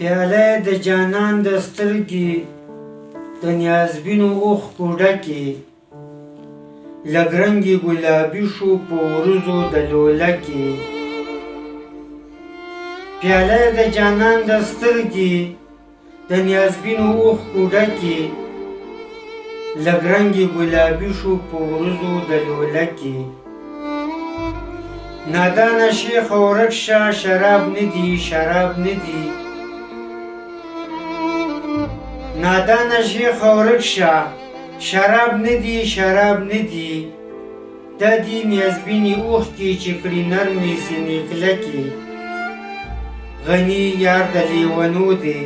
پیاله د جانان د سترګې د نیازبینو اوښکو ډکې لږ رنګې ګلابي شو په وروځو د لولکې پیاله د جانان د سترګې د نیازبینو اوښکو ډکې لږ رنګې ګلابي شو په وروځو د لولکې نادانه شیخ ورک شه شراب نه دي شراب نه دي نادانه شیخ ورک شه شراب نه دي شراب نه دي دا دي نیازبینې اوښکې چې کړي نرمې سینې کلکې غني یار د لیونو دی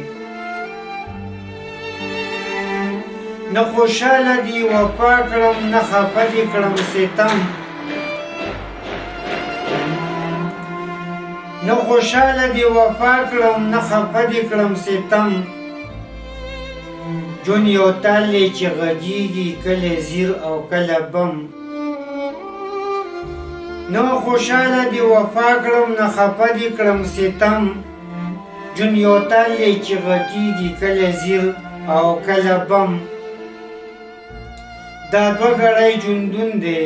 نه خوشحاله دي وفا کړم نه خفه دي کړم ستم نه خوشحاله دي وفا کړم نه خفه دي کړم ستم جون یو تال دی چې غږیږي کله زیر او کله بم نه خوشحاله دي وفا کړم نه خفه دي کړم ستم جون یو تال دی چې غږیږي کله زیر او کله بم دا دوه ګړی ژوندون دی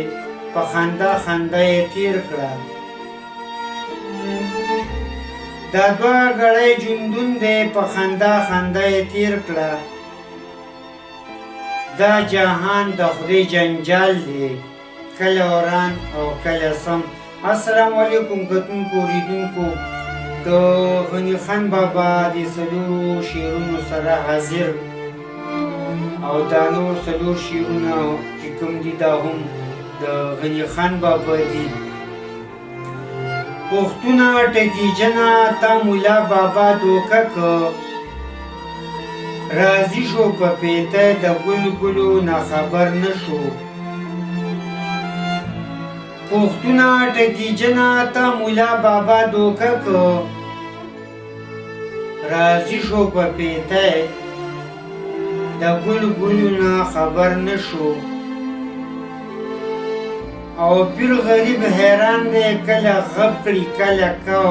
په خندا خندا یې تیر کړه دا دوه ګړی ژوندون دی په خندا خندا یې تیر کړه دا جهان د خدای جنجال دی کله وران او کله سم السلام علیکم کتونکو اوریدونکو د غني خان بابا د څلورو شعرونو سره حاضر او دا نور څلور شعرونه چې کوم دي دا هم د غني خان بابا دي پښتونه ټکی جنا تا مولا بابا دوکه که راضی شو په پیته د ګل ګلو نه خبر نشو پښتونه ټکی جنا تا مولا بابا دوکه که راضی شو په پیته د ګل ګلو نه خبر نشو او پیر غریب حیران دی کله غب کړي کله کو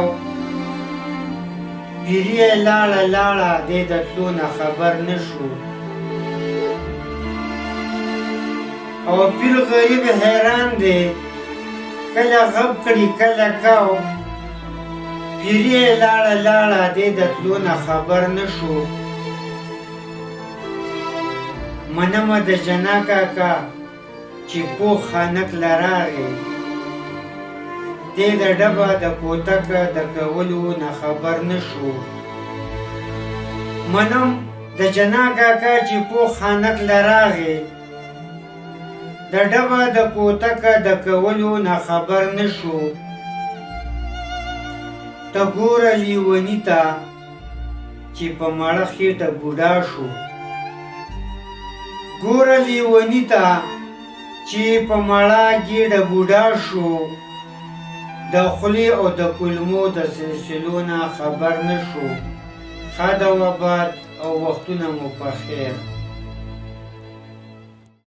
پیری لاړه لاړه دی د تلو نه خبر نشو او پیر غریب حیران دی کله غب کړي کله کو پیری لاړه لاړه دی د تلو نه خبر نشو منمه د جنا کاکا چې پوخ خانک لراغې دی د ډبه د کوتک د کولو نه خبر نشو منم د جنا کاکا چې پوخ خانک لراغې د ډبه د کوتک د کولو نه خبر نشو ته ګوره لیوني ته چې په مړه خېټه بوډا شو ګوره لیوني ته چې په مړه ګېډه بوډا شو د خولې او د کلمو د سلسلو نه خبر نشو ښه ده وباد او وختونه مو په خیر